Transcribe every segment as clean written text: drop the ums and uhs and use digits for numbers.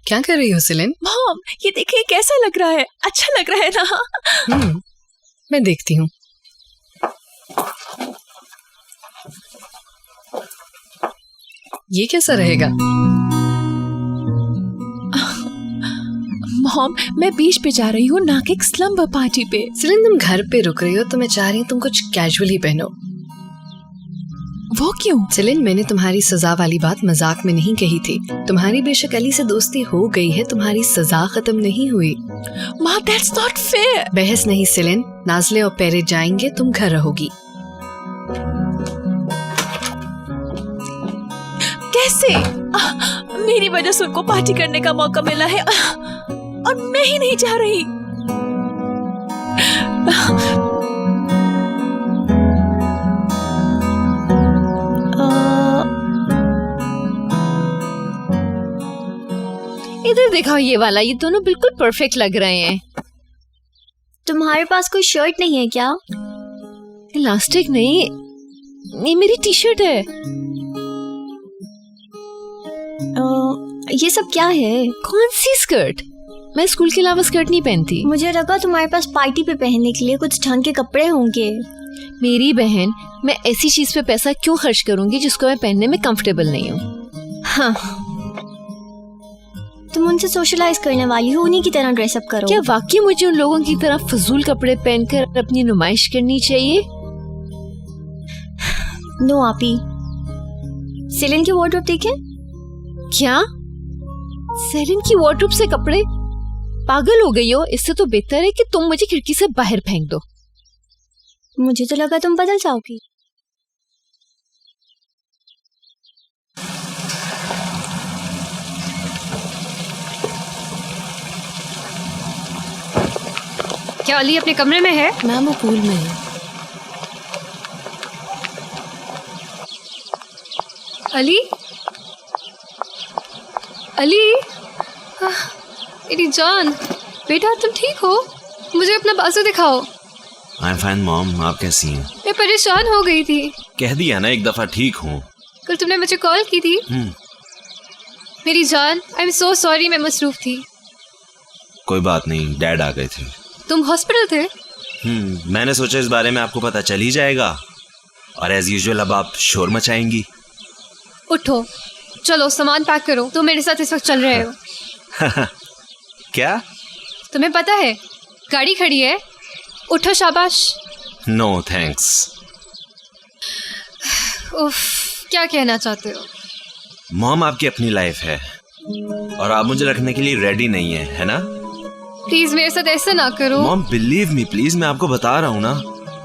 क्या कर रही हो सेलिन? मॉम, ये देखिए कैसा लग रहा है, अच्छा लग रहा है ना? मैं देखती हूँ। ये कैसा रहेगा? मॉम, मैं बीच पे जा रही हूँ, ना कि एक स्लम्बर पार्टी पे। सेलिन, तुम घर पे रुक रही हो तो मैं चाह रही हूँ तुम कुछ कैजुअल ही पहनो। वो क्यों? सेलिन, मैंने तुम्हारी सजा वाली बात मजाक में नहीं कही थी। तुम्हारी बेशक अली से दोस्ती हो गई है, तुम्हारी सजा खत्म नहीं हुई। Mom, that's not fair. बहस नहीं सेलिन, नाज़ले और पेरे जाएंगे, तुम घर रहोगी। कैसे? मेरी वजह से उनको पार्टी करने का मौका मिला है और मैं ही नहीं जा रही। इधर दिखाओ ये वाला, ये दोनों बिल्कुल परफेक्ट लग रहे हैं। तुम्हारे पास कोई शर्ट नहीं है क्या? इलास्टिक नहीं, ये मेरी टी शर्ट है। ये सब क्या है? कौन सी स्कर्ट? मैं स्कूल के अलावा स्कर्ट नहीं पहनती। मुझे लगा तुम्हारे पास पार्टी पे पहनने के लिए कुछ ढंग के कपड़े होंगे। मेरी बहन, मैं ऐसी चीज पे पैसा क्यों खर्च करूंगी जिसको मैं पहनने में कंफर्टेबल नहीं हूँ। हाँ, तुम उनसे सोशलाइज करने वाली हो, उन्हीं की तरह ड्रेसअप करो। क्या वाकई मुझे उन लोगों की तरह फजूल कपड़े पहनकर अपनी नुमाइश करनी चाहिए? नो आपी, सेलिन की वार्डरोब देखें। क्या? सेलिन की वार्डरोब से कपड़े? पागल हो गई हो? इससे तो बेहतर है कि तुम मुझे खिड़की से बाहर फेंक दो। मुझे तो लगा तुम बदल जाओगी। क्या अली अपने कमरे में है? मैम, वो पूल में है। अली, अली, मेरी जान, बेटा तुम ठीक हो? मुझे अपना बाजू दिखाओ। आई एम फाइन मॉम, आप कैसी हैं? मैं परेशान हो गई थी। कह दिया ना एक दफा ठीक हूँ। कल तुमने मुझे कॉल की थी। मेरी जान, आई एम सो सॉरी, मैं मसरूफ थी। कोई बात नहीं, डैड आ गए थे। तुम हॉस्पिटल थे? मैंने सोचा इस बारे में आपको पता चल ही जाएगा और एज यूजुअल अब आप शोर मचाएंगी। उठो, चलो सामान पैक करो, तुम मेरे साथ इस वक्त चल रहे हो। क्या? तुम्हें पता है गाड़ी खड़ी है, उठो, शाबाश। No thanks. उफ, क्या कहना चाहते हो? मॉम, आपकी अपनी लाइफ है और आप मुझे रखने के लिए रेडी नहीं है ना? प्लीज मेरे साथ ऐसा ना करो। मॉम बिलीव मी प्लीज, मैं आपको बता रहा हूँ ना,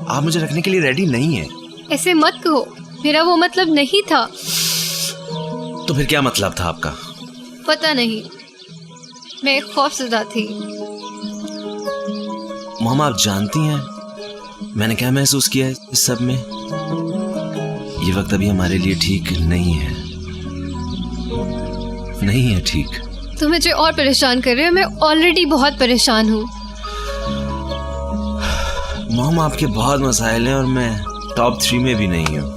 आप मुझे रखने के लिए रेडी नहीं है। ऐसे मत कहो, मेरा वो मतलब नहीं था। तो फिर क्या मतलब था आपका? पता नहीं, मैं खौफजदा थी। मॉम, आप जानती हैं मैंने क्या महसूस किया है इस सब में? ये वक्त अभी हमारे लिए ठीक नहीं है, नहीं है ठीक। तुम मुझे और परेशान कर रहे हो, मैं ऑलरेडी बहुत परेशान हूँ। मॉम, आपके बहुत मसाइल हैं और मैं टॉप 3 में भी नहीं हूँ।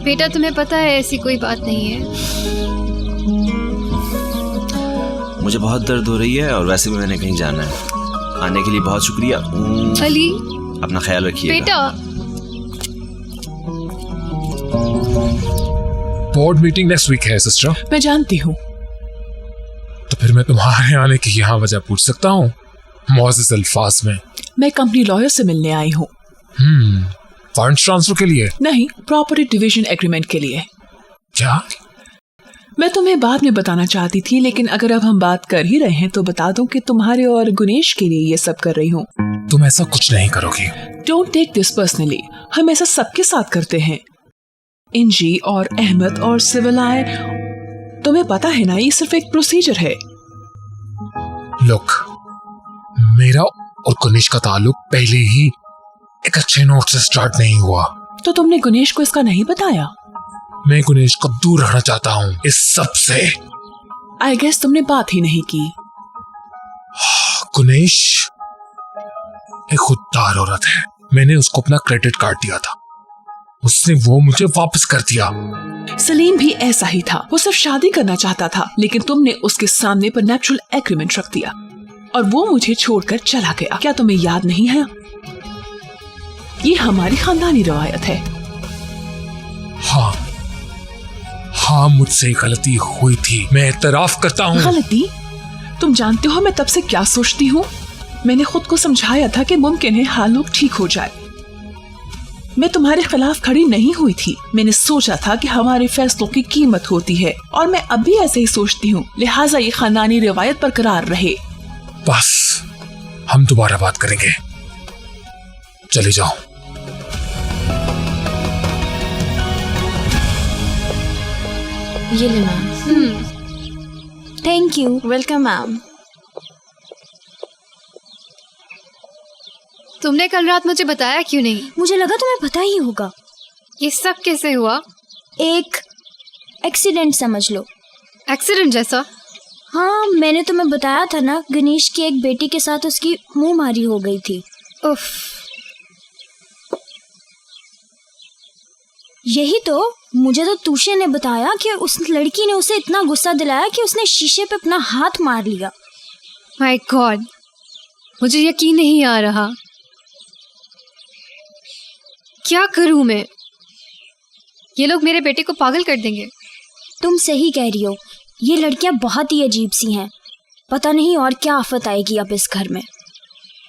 बेटा तुम्हें पता है ऐसी कोई बात नहीं है। मुझे बहुत दर्द हो रही है और वैसे भी मैंने कहीं जाना है। आने के लिए बहुत शुक्रिया। अली, अपना ख्याल रखिएगा। बेटा। बोर्ड मीटिंग नेक्स्ट वीक है सिस्टर। मैं जानती हूँ। तो फिर मैं तुम्हारे आने की यहाँ वजह पूछ सकता हूँ? मुअज़्ज़ज़ अल्फाज में। मैं कंपनी लॉयर से मिलने आई हूँ। फंड्स ट्रांसफर के लिए? नहीं, प्रॉपर्टी डिवीजन एग्रीमेंट के लिए। क्या? मैं तुम्हें बाद में बताना चाहती थी, लेकिन अगर अब हम बात कर ही रहे हैं तो बता दूं कि तुम्हारे और गुनेश के लिए ये सब कर रही हूँ। तुम ऐसा कुछ नहीं करोगी। डोंट टेक दिस पर्सनली, हम ऐसा सबके साथ करते हैं। इंजी और अहमद और सिविलाय, तुम्हें पता है ना, ये सिर्फ एक प्रोसीजर है। लुक, मेरा और गुनेश का ताल्लुक पहले ही एक अच्छे नोट से स्टार्ट नहीं हुआ। तो तुमने गुनेश को इसका नहीं बताया? मैं गुनेश को दूर रखना चाहता हूँ इस सब से। आई गेस तुमने बात ही नहीं की। गुनेश एक खुददार औरत है। मैंने उसको अपना क्रेडिट कार्ड दिया था, उसने वो मुझे वापस कर दिया। सलीम भी ऐसा ही था, वो सिर्फ शादी करना चाहता था, लेकिन तुमने उसके सामने पर नेचुरल एग्रीमेंट रख दिया और वो मुझे छोड़कर चला गया। क्या तुम्हें याद नहीं है? ये हमारी खानदानी रवायत है। हाँ, मुझसे गलती हुई थी, मैं एतराफ करता हूँ। गलती? तुम जानते हो मैं तब से क्या सोचती हूँ? मैंने खुद को समझाया था कि मुमकिन है हाल लोग ठीक हो जाए। मैं तुम्हारे खिलाफ खड़ी नहीं हुई थी। मैंने सोचा था कि हमारे फैसलों की कीमत होती है और मैं अब भी ऐसे ही सोचती हूँ, लिहाजा ये खानदानी रिवायत बरकरार रहे। बस हम दोबारा बात करेंगे, चले जाओ। ये ले ma'am. Thank you. Welcome ma'am. तुमने कल रात मुझे बताया क्यों नहीं? मुझे लगा तुम्हें पता ही होगा। ये सब कैसे हुआ? एक एक्सीडेंट समझ लो। एक्सीडेंट जैसा? हाँ, मैंने तुम्हें बताया था ना, गणेश की एक बेटी के साथ उसकी मुंह मारी हो गई थी। उफ। यही तो, मुझे तो तूशे ने बताया कि उस लड़की ने उसे इतना गुस्सा दिलाया कि उसने शीशे पे अपना हाथ मार लिया। माय गॉड, मुझे यकीन नहीं आ रहा। क्या करूं मैं? ये लोग मेरे बेटे को पागल कर देंगे। तुम सही कह रही हो, ये लड़कियां बहुत ही अजीब सी हैं। पता नहीं और क्या आफत आएगी अब इस घर में।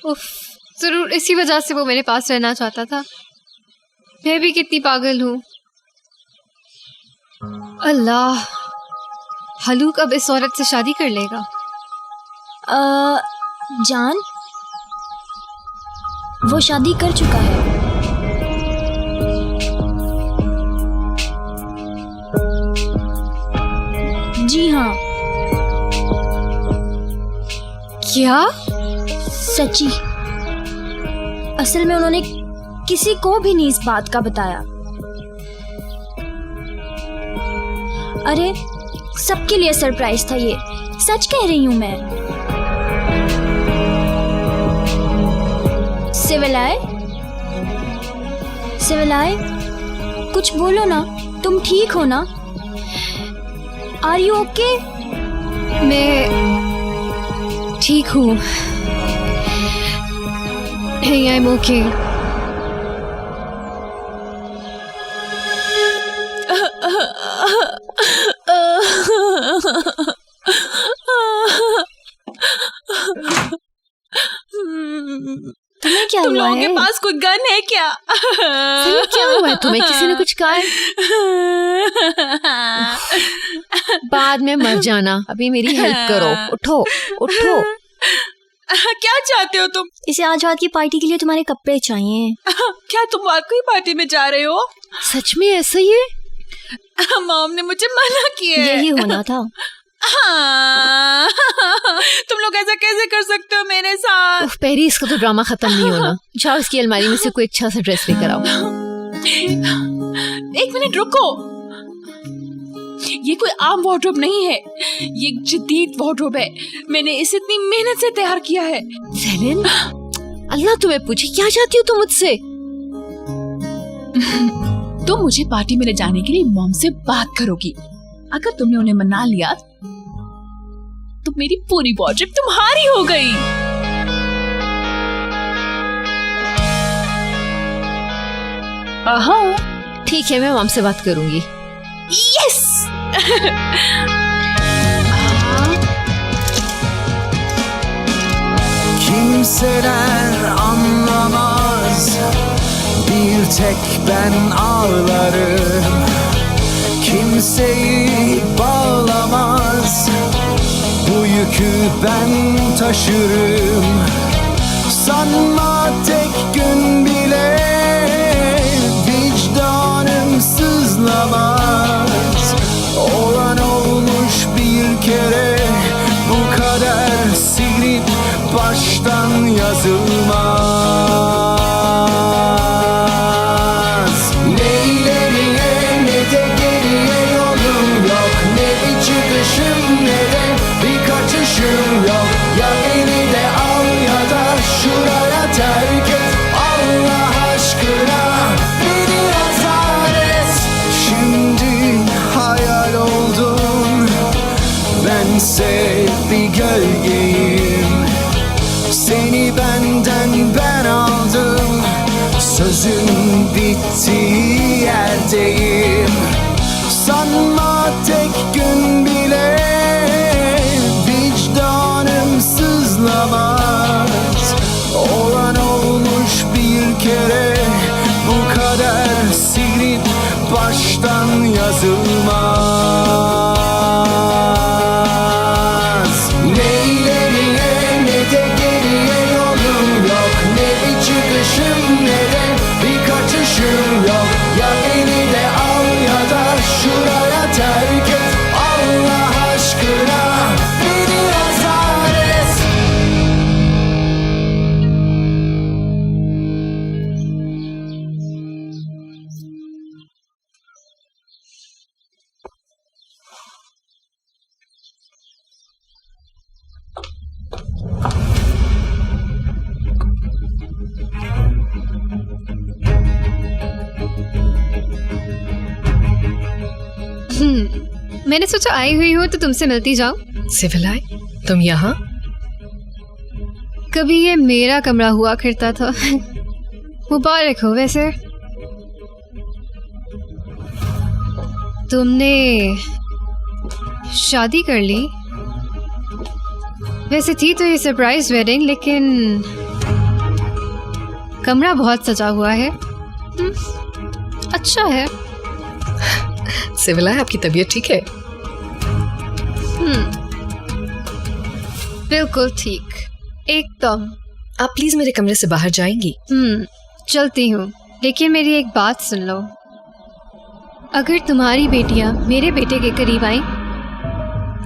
उफ, जरूर इसी वजह से वो मेरे पास रहना चाहता था। मैं भी कितनी पागल हूँ। अल्लाह, हलूक अब इस औरत से शादी कर लेगा। जान, वो शादी कर चुका है। जी हाँ। क्या? सच्ची। असल में उन्होंने किसी को भी नहीं इस बात का बताया। अरे, सबके लिए सरप्राइज था ये, सच कह रही हूँ मैं। सिविलाय, कुछ बोलो ना, तुम ठीक हो ना? Are you okay? मैं ठीक हूँ। Hey, I'm okay. तुम्हें क्या तुम हुआ लोगों है? के पास कोई गन है क्या? सही क्या हुआ है तुम्हें? किसी ने कुछ कहा है? बाद में मत जाना, अभी मेरी हेल्प करो। उठो उठो। क्या चाहते हो तुम? इसे आज रात की पार्टी के लिए तुम्हारे कपड़े चाहिए। क्या तुम वाकई पार्टी में जा रहे हो? सच में ऐसा ही है? मॉम ने मुझे मना किया है। यही होना था। हाँ। तुम लोग ऐसा कैसे कर सकते हो मेरे साथ? उफ पेरी, इसका तो ड्रामा खत्म नहीं होना। जाओ इसकी अलमारी में से कोई अच्छा सा ड्रेस लेकर आओ। एक मिनट रुको, ये कोई आम वार्डरोब नहीं है, ये एक जदीद वार्डरोब है। मैंने इसे इतनी मेहनत से तैयार किया है। सेलिन, अल्लाह तुम्हें पूछे क्या चाहती हो तुम मुझसे? तुम मुझे पार्टी में ले जाने के लिए मॉम से बात करोगी। अगर तुमने उन्हें मना लिया तो मेरी पूरी वार्डरोब तुम्हारी हो गई। ठीक है, मैं मॉम से बात करूंगी। Yes. Kimseler anlamaz, bir tek ben ağlarım. Kimseyi bağlamaz, bu yükü ben taşırım. Sanma tek gün bile vicdanım sızlamaz. Olan olmuş bir kere, bu kader silip baştan yazılmaz. Ne ileriye ne de geriye yolum yok, ne bir çıkışım ne de bir kaçışım yok. Ya beni de al ya da şuraya terk neredeyim? Sanma tek gün bile vicdanım sızlamaz. Olan olmuş bir kere, bu kader silip baştan yazılmaz. Ne ileriye ne de geriye yolum yok. Ne bir çıkışım ne de bir kaçışım yok. Ya beni de al ya da şuraya terk et. Allah aşkına beni azar et. मैंने सोचा आई हुई हो तो तुमसे मिलती जाऊं। सिविलाय, तुम यहाँ? कभी ये मेरा कमरा हुआ करता था। मुबारक हो वैसे। तुमने शादी कर ली। वैसे थी तो ये सरप्राइज वेडिंग, लेकिन कमरा बहुत सजा हुआ है। अच्छा है। सिविलाय, आपकी तबीयत ठीक है? बिल्कुल ठीक, एकदम। आप प्लीज मेरे कमरे से बाहर जाएंगी? चलती हूँ, लेकिन मेरी एक बात सुन लो। अगर तुम्हारी बेटियां मेरे बेटे के करीब आई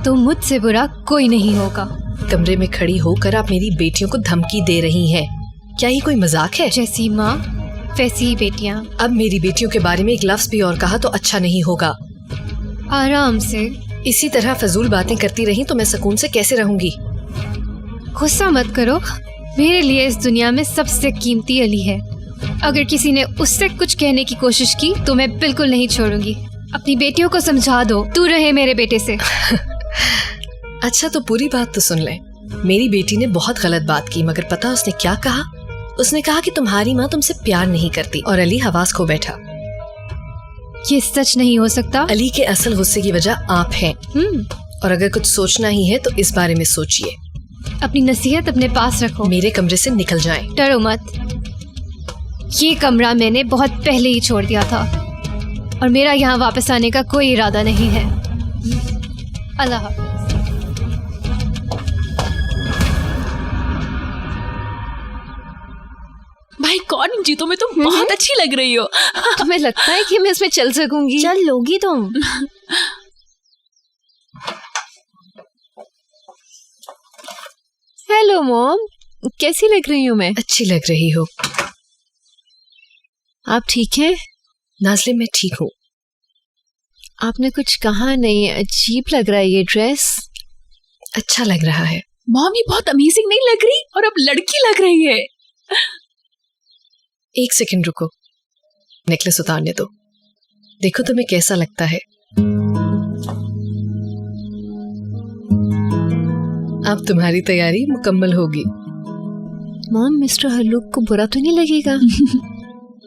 तो मुझसे बुरा कोई नहीं होगा। कमरे में खड़ी होकर आप मेरी बेटियों को धमकी दे रही हैं। क्या ये कोई मजाक है? जैसी माँ वैसी ही बेटियां। अब मेरी बेटियों के बारे में एक लफ्ज भी और कहा तो अच्छा नहीं होगा। आराम से। इसी तरह फजूल बातें करती रही तो मैं सुकून से कैसे रहूंगी? गुस्सा मत करो, मेरे लिए इस दुनिया में सबसे कीमती अली है। अगर किसी ने उससे कुछ कहने की कोशिश की तो मैं बिल्कुल नहीं छोड़ूंगी। अपनी बेटियों को समझा दो, दूर रहे मेरे बेटे से। अच्छा तो पूरी बात तो सुन ले। मेरी बेटी ने बहुत गलत बात की, मगर पता उसने क्या कहा? उसने कहा कि तुम्हारी माँ तुमसे प्यार नहीं करती, और अली हवास खो बैठा। ये सच नहीं हो सकता। अली के असल गुस्से की वजह आप हैं। और अगर कुछ सोचना ही है तो इस बारे में सोचिए। अपनी नसीहत अपने पास रखो। मेरे कमरे से निकल जाएं। डरो मत, ये कमरा मैंने बहुत पहले ही छोड़ दिया था और मेरा यहाँ वापस आने का कोई इरादा नहीं है। अल्लाह हाफ़िज़। भाई कौन, इन जूतों में तुम बहुत अच्छी लग रही हो। तुम्हें लगता है कि मैं इसमें चल सकूंगी? चल लोगी तुम। हेलो मॉम, कैसी लग रही हूँ मैं? अच्छी लग रही हो। आप ठीक हैं? नाज़ले, मैं ठीक हूँ। आपने कुछ कहा नहीं, अजीब लग रहा है ये ड्रेस। अच्छा लग रहा है। मॉम ये बहुत अमेजिंग नहीं लग रही, और अब लड़की लग रही है। एक सेकंड रुको, नेकलेस उतारने दो। देखो तुम्हें कैसा लगता है। अब तुम्हारी तैयारी मुकम्मल होगी। मॉम, मिस्टर हल्लुक को बुरा तो नहीं लगेगा?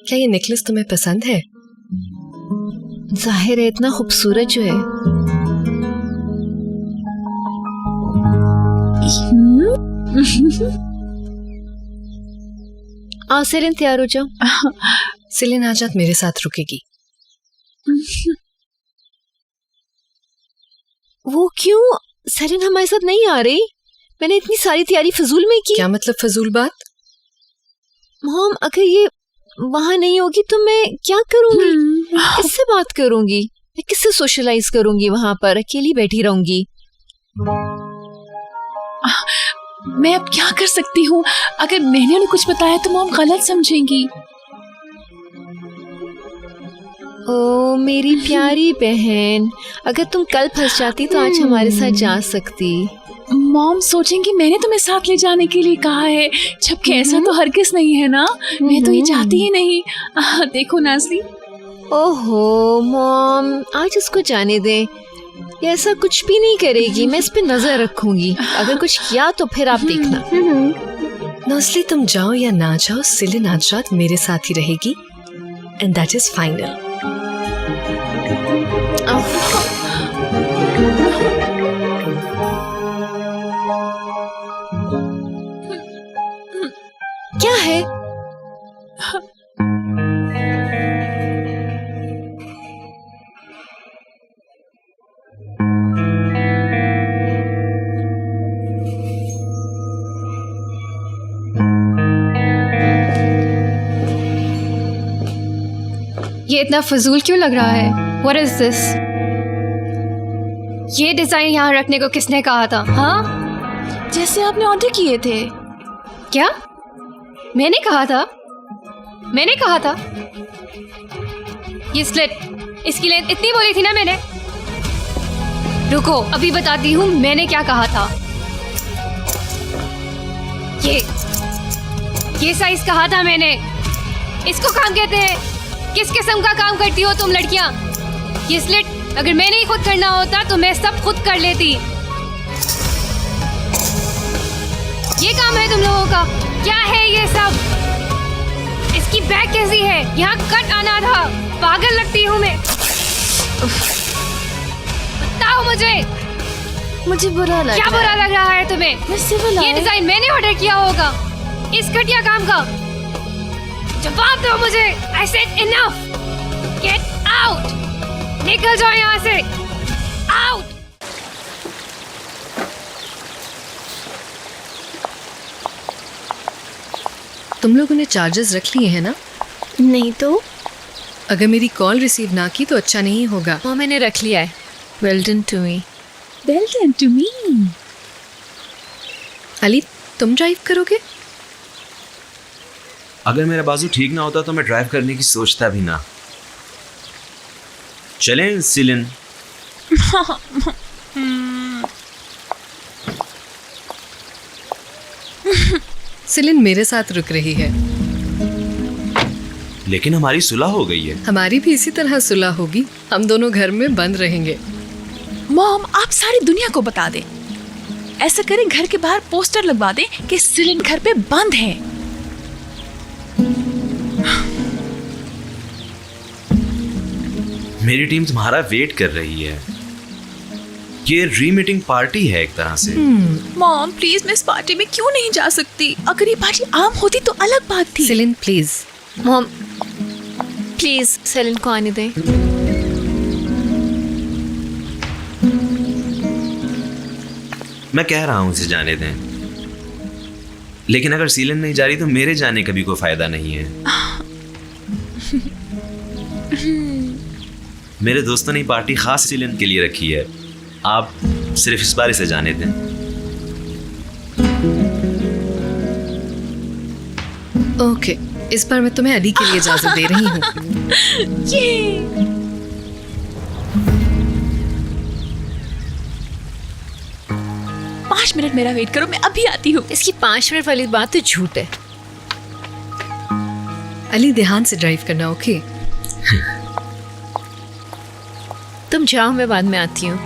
क्या ये नेकलेस तुम्हें पसंद है? जाहिर है, इतना खूबसूरत जो है। आओ सेलिन, तैयार हो जाओ। सेलिन आजाद मेरे साथ रुकेगी। वो क्यों? सेलिन हमारे साथ नहीं आ रही। मैंने इतनी सारी तैयारी फजूल में की। क्या मतलब फजूल बात? मॉम, अगर ये वहां नहीं होगी तो मैं क्या करूंगी? किससे बात करूंगी? मैं किससे सोशलाइज करूंगी? वहां पर अकेली बैठी रहूंगी। मैं अब क्या कर सकती हूँ? अगर मैंने उन्हें कुछ बताया तो मॉम गलत समझेंगी। ओ मेरी प्यारी बहन, अगर तुम कल फंस जाती तो आज हमारे साथ जा सकती। मॉम सोचेंगी मैंने तुम्हें साथ ले जाने के लिए कहा है, जबकि ऐसा तो हरगिज़ नहीं है ना। मैं तो ये चाहती ही नहीं। देखो नाज़ली। ओहो मॉम, आज उसको जाने दें। ये ऐसा कुछ भी नहीं करेगी। मैं इस पे नजर रखूंगी। अगर कुछ किया तो फिर आप देखना। नाज़ली, तुम जाओ या ना जाओ, सेलिन आजाद मेरे साथ ही रहेगी, एंड दैट इज फाइनल। क्या है? ये इतना फजूल क्यों लग रहा है? What is this? ये डिजाइन यहाँ रखने को किसने कहा था? हाँ, जैसे आपने ऑर्डर किए थे। क्या? मैंने कहा था? मैंने कहा था? ये स्लिट, इसकी लेंथ इतनी बोली थी ना मैंने। रुको, अभी बताती हूँ मैंने क्या कहा था। ये साइज कहा था मैंने। इसको काम कहते हैं। किस किस्म का काम करती हो तुम लड़कियां? ये स्लिट अगर मैंने ही खुद करना होता तो मैं सब खुद कर लेती। ये काम है तुम लोगों का? क्या है ये सब? इसकी बैग कैसी है? यहाँ कट आना था। पागल लगती हूँ मैं। बताओ मुझे बुरा लग क्या बुरा लग रहा है तुम्हें? ये डिजाइन मैंने ऑर्डर किया होगा इस घटिया काम का। जवाब दो मुझे। I said enough. Get out. निकल जाओ यहाँ से। Out. तुम लोगों ने चार्जेस रख लिए हैं ना? नहीं तो अगर मेरी कॉल रिसीव ना की तो अच्छा नहीं होगा। वो मैंने रख लिया है। Well done to me. Well done to me. Ali, तुम ड्राइव करोगे? अगर मेरा बाजू ठीक ना होता तो मैं ड्राइव करने की सोचता भी ना। चलें सिलिन? सिलिन मेरे साथ रुक रही है। लेकिन हमारी सुलह हो गई है। हमारी भी इसी तरह सुलह होगी। हम दोनों घर में बंद रहेंगे। मॉम, आप सारी दुनिया को बता दें। ऐसा करें, घर के बाहर पोस्टर लगवा दें कि सिलिन घर पे बंद है। मेरी टीम तुम्हारा वेट कर रही है। ये रीमीटिंग पार्टी है एक तरह से। मॉम प्लीज, मैं इस पार्टी में क्यों नहीं जा सकती? अगर ये पार्टी आम होती तो अलग बात थी। सिलिन प्लीज। मॉम प्लीज सेलिन को आने दें। मैं कह रहा हूं इसे जाने दें, लेकिन अगर सीलन नहीं जा रही तो मेरे जाने का भी कोई फायदा नहीं है। मेरे दोस्तों ने पार्टी खास सीलन के लिए रखी है। आप सिर्फ इस बार इसे जाने दें। ओके, इस बार मैं तुम्हें अली के लिए इजाजत दे रही हूँ। ये 5 मिनट मेरा वेट करो, मैं अभी आती हूँ। इसकी 5 मिनट वाली बात तो झूठ है। अली, ध्यान से ड्राइव करना, ओके? तुम जाओ, मैं बाद में आती हूँ।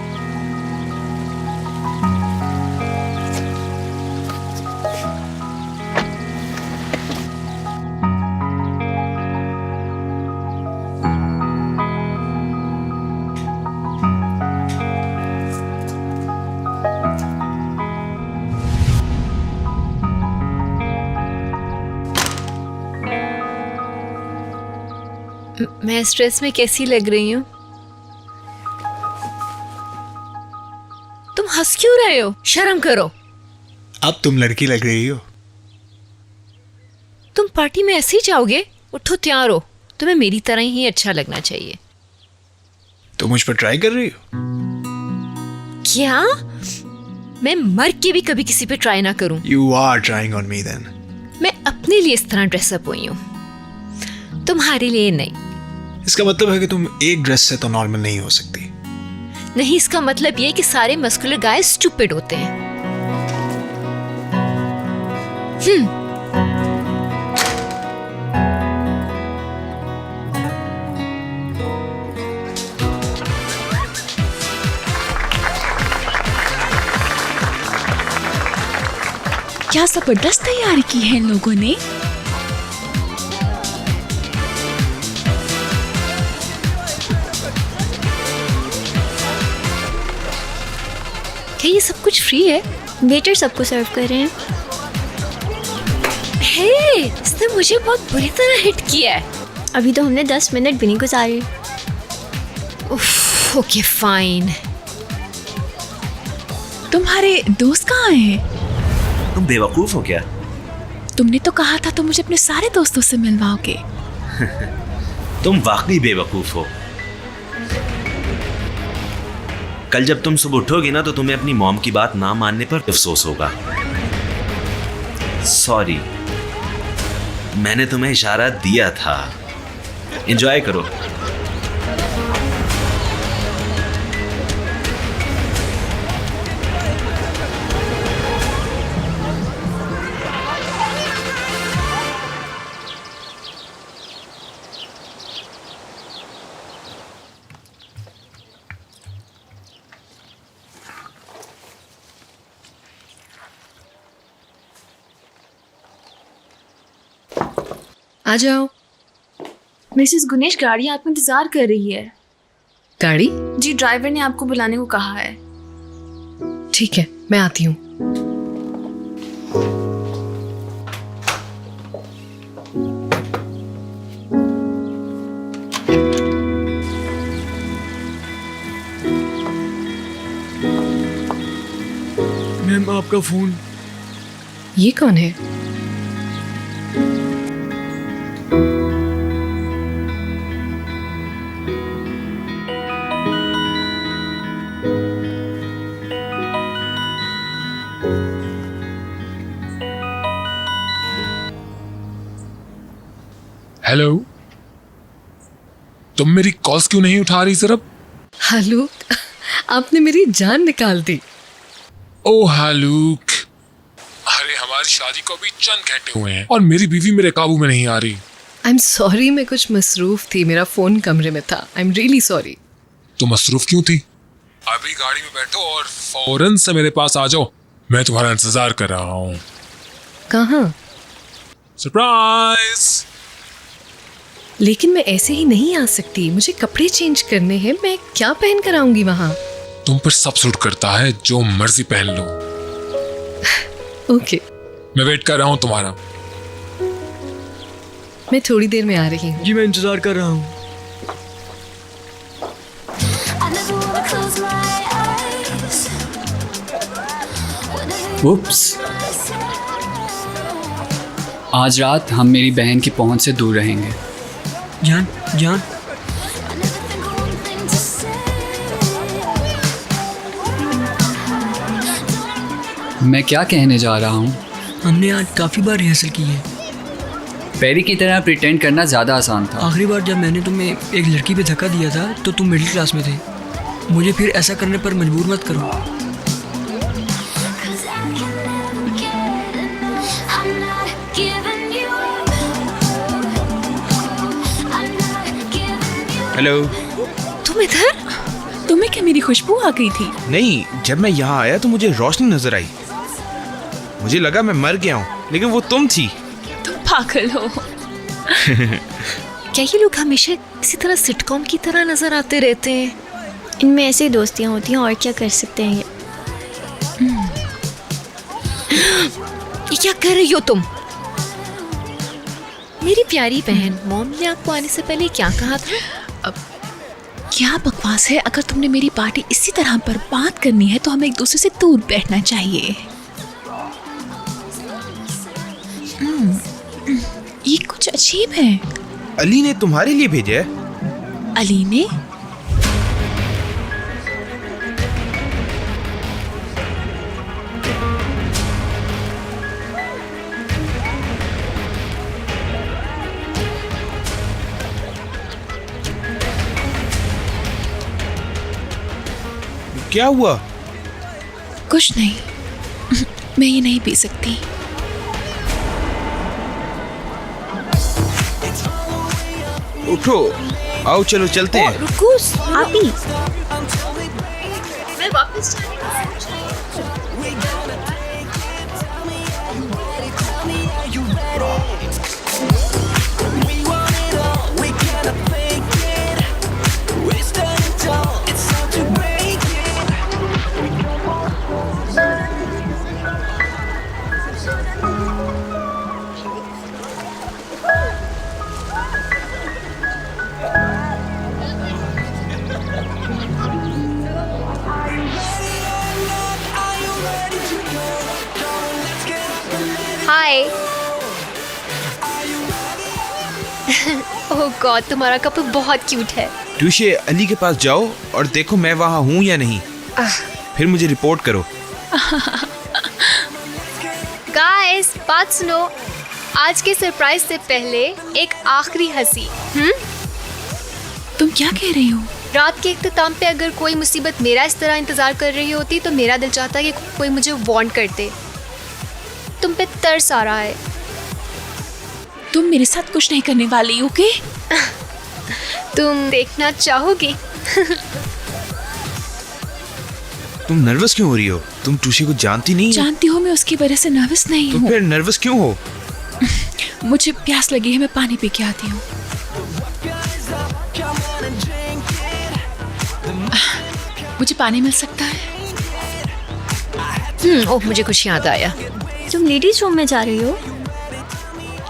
मैं स्ट्रेस में कैसी लग रही हूँ? तुम हंस क्यों रहे हो? शर्म करो। अब तुम लड़की लग रही हो। तुम पार्टी में ऐसे ही जाओगे? उठो, तैयार हो। तुम्हें मेरी तरह ही अच्छा लगना चाहिए। तो मुझ पर ट्राई कर रही हो? क्या? मैं मर के भी कभी किसी पे ट्राई ना करूं। You are trying on me then. मैं अपने लिए इस तरह ड्रेसअप हुई हूँ, तुम्हारे लिए नहीं। इसका मतलब है कि तुम एक ड्रेस से तो नॉर्मल नहीं हो सकती। नहीं, इसका मतलब ये कि सारे मस्कुलर गाय स्टूपिड होते हैं। क्या जबरदस्त तैयारी की है इन लोगों ने। लंच फ्री है। वेटर सबको सर्व कर रहे हैं। हे, इसने मुझे बहुत बुरी तरह हिट किया है। अभी तो हमने 10 मिनट भी नहीं गुजारे। उफ, ओके फाइन। तुम्हारे दोस्त कहाँ हैं? तुम बेवकूफ हो क्या? तुमने तो कहा था तुम मुझे अपने सारे दोस्तों से मिलवाओगे। तुम वाकई बेवकूफ हो। कल जब तुम सुबह उठोगे ना तो तुम्हें अपनी मॉम की बात ना मानने पर अफसोस होगा। सॉरी, मैंने तुम्हें इशारा दिया था। एंजॉय करो। आ जाओ। मिसेस गुनेश गाड़ी आपका इंतजार कर रही है। गाड़ी? जी, ड्राइवर ने आपको बुलाने को कहा है। ठीक है, मैं आती हूँ। मैम, आपका फोन। ये कौन है? हेलो, तुम मेरी कॉल्स क्यों नहीं उठा रही सिर्फ? हालूक, आपने मेरी जान निकाल दी। ओ हालूक, अरे हमारी शादी को अभी चंद घंटे हुए हैं और मेरी बीवी मेरे काबू में नहीं आ रही। आई एम सॉरी, मैं कुछ मसरूफ थी, मेरा फोन कमरे में था। I am really sorry. तुम मसरूफ क्यों थी? अभी गाड़ी में बैठो और फौरन से मेरे पास आ जाओ। मैं तुम्हारा इंतजार कर रहा हूँ। कहाँ? सरप्राइज। लेकिन मैं ऐसे ही नहीं आ सकती, मुझे कपड़े चेंज करने हैं। मैं क्या पहन कर आऊंगी वहां? तुम पर सब सूट करता है, जो मर्जी पहन लो। ओके, मैं वेट कर रहा हूँ तुम्हारा। मैं थोड़ी देर में आ रही हूँ। जी, मैं इंतजार कर रहा हूँ। उप्स, आज रात हम मेरी बहन की पहुंच से दूर रहेंगे। जान, जान, मैं क्या कहने जा रहा हूँ? हमने आज काफ़ी बार रिहर्सल की है। पेरी की तरह प्रिटेंड करना ज़्यादा आसान था। आखिरी बार जब मैंने तुम्हें एक लड़की पे धक्का दिया था तो तुम मिडिल क्लास में थे। मुझे फिर ऐसा करने पर मजबूर मत करो। हेलो। तुम इधर? तुम्हें क्या मेरी खुशबू आ गई थी? नहीं, जब मैं यहाँ आया तो मुझे रोशनी नजर आई। मुझे लगा मैं मर गया हूँ, लेकिन वो तुम थी। तुम पागल हो। क्या ये लोग हमेशा इसी तरह सिटकॉम की तरह नजर आते रहते हैं? इनमें ऐसी दोस्तियां होती हैं, और क्या कर सकते हैं ये। ये क्या कर रही हो तुम? मेरी प्यारी बहन, मॉम ने आपको आने से पहले क्या कहा था? अब क्या बकवास है। अगर तुमने मेरी पार्टी इसी तरह बर्बाद करनी है तो हमें एक दूसरे से दूर बैठना चाहिए। ये कुछ अजीब है। अली ने तुम्हारे लिए भेजा है। अली ने? क्या हुआ? कुछ नहीं, मैं ये नहीं पी सकती। उठो, आओ चलो चलते हैं। रुको, आप ही। मैं वापस जाने का सोच रही हूँ। हाय। ओह गॉड, तुम्हारा कपल बहुत क्यूट है। ट्यूशे, अली के पास जाओ और देखो मैं वहाँ हूँ या नहीं, फिर मुझे रिपोर्ट करो। गाइस, बात सुनो। आज के सरप्राइज से पहले एक आखिरी हंसी। तुम क्या कह रही हो? रात के इख्तिताम पे अगर कोई मुसीबत मेरा इस तरह इंतजार कर रही होती तो मेरा दिल चाहता कि कोई मुझे वार्न कर दे। तुम पे तरस आ रहा है। तुम मेरे साथ कुछ नहीं करने वाली, ओके? तुम देखना चाहोगी? तुम नर्वस क्यों हो रही हो? तुम ट्यूशे को जानती नहीं हो? जानती हो, मैं उसकी वजह से नर्वस नहीं तो हूँ। फिर नर्वस क्यों हो? मुझे प्यास लगी है, मैं पानी पी के आती हूँ। मुझे पानी मिल सकता है? ओह, मुझे कुछ याद आया। तुम लेडीज रूम में जा रही हो?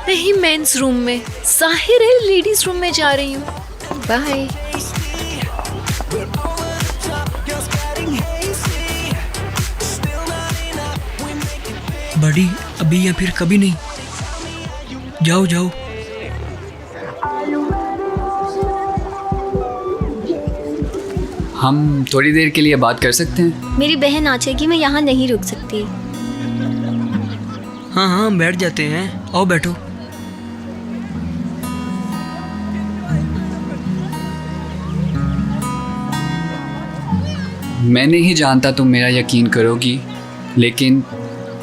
नहीं, मेंस रूम में। जाहिर है लेडीज रूम में जा रही हूँ। बाय। बड़ी, अभी या फिर कभी नहीं। जाओ जाओ। हम थोड़ी देर के लिए बात कर सकते हैं? मेरी बहन आ जाएगी, मैं यहाँ नहीं रुक सकती। हाँ हाँ, बैठ जाते हैं। आओ बैठो। मैं नहीं जानता तुम मेरा यकीन करोगी, लेकिन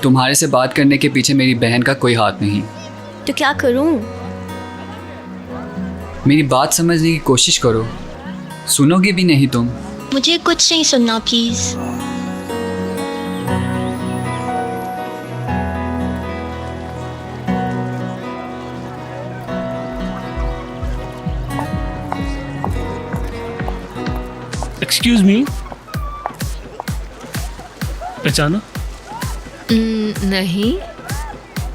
तुम्हारे से बात करने के पीछे मेरी बहन का कोई हाथ नहीं। तो क्या करूं? मेरी बात समझने की कोशिश करो। सुनोगी भी नहीं तुम? मुझे कुछ नहीं सुनना, प्लीज। एक्सक्यूज मी, पहचाना? नहीं।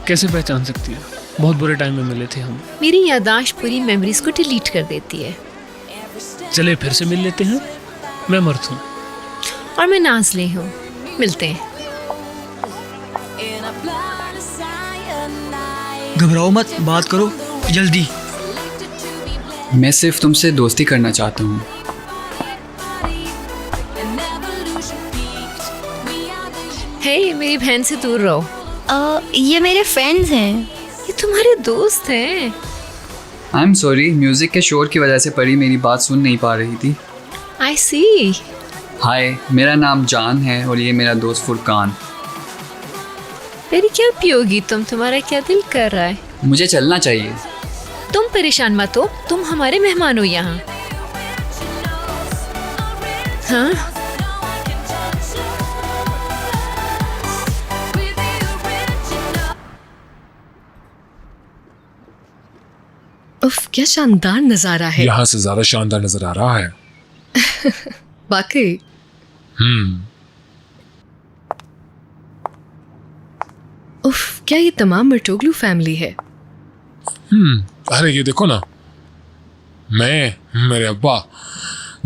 कैसे पहचान सकती है? बहुत बुरे टाइम में मिले थे हम। मेरी याददाश्त पूरी मेमोरीज को डिलीट कर देती है। चले फिर से मिल लेते हैं। मैं मर्द हूँ और मैं नाज़ली हूँ। मिलते हैं। घबराओ मत, बात करो जल्दी। मैं सिर्फ तुमसे दोस्ती करना चाहता हूँ। हे, मेरी बहन से दूर रहो। ये मेरे फ्रेंड्स हैं। ये तुम्हारे दोस्त हैं। आई एम सॉरी, म्यूजिक के शोर की वजह से परी मेरी बात सुन नहीं पा रही थी। आई सी। हाय, मेरा नाम जान है और ये मेरा दोस्त फुरकान। मेरी क्या पियोगी तुम? तुम्हारा क्या दिल कर रहा है? मुझे चलना चाहिए। तुम परेशान मत हो, तुम हमारे मेहमान हो यहाँ। हाँ, उफ, क्या शानदार नजारा है। यहाँ से ज्यादा शानदार नजर आ रहा है। वाकई। उफ, क्या ये तमाम मर्टोग्लू फैमिली है? अरे ये देखो ना, मैं, मेरे अब्बा,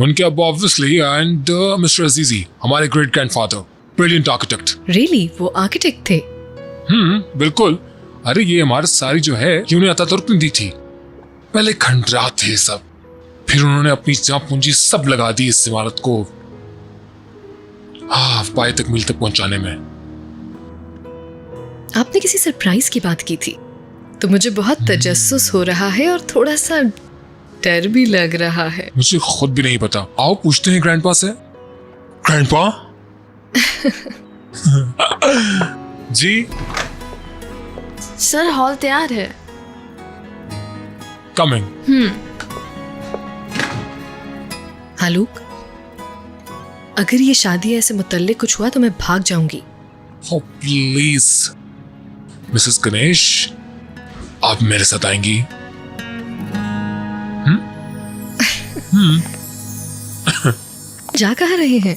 उनके अब्बा ऑब्वियसली, एंड मिस्टर अजीजी, हमारे great grandfather, brilliant architect. Really? वो आर्किटेक्ट थे? बिल्कुल। अरे ये इमारत सारी जो है, ये उन्हें अतातुर्क ने दी थी। पहले खंडरात थे सब, फिर उन्होंने अपनी जान पूंजी सब लगा दी इस इमारत को पाए तक मिल तक पहुंचाने में। आपने किसी सरप्राइज की बात की थी, तो मुझे बहुत तजस्सुस हो रहा है और थोड़ा सा डर भी लग रहा है। मुझे खुद भी नहीं पता। आओ पूछते हैं ग्रैंडपा से। ग्रैंडपा? जी सर, हॉल तैयार है। कमिंग। हालूक, अगर ये शादी ऐसे मुतल्लिक कुछ हुआ तो मैं भाग जाऊंगी। Oh, प्लीज मिसेस गणेश, आप मेरे साथ आएंगी? जा कहाँ रहे हैं?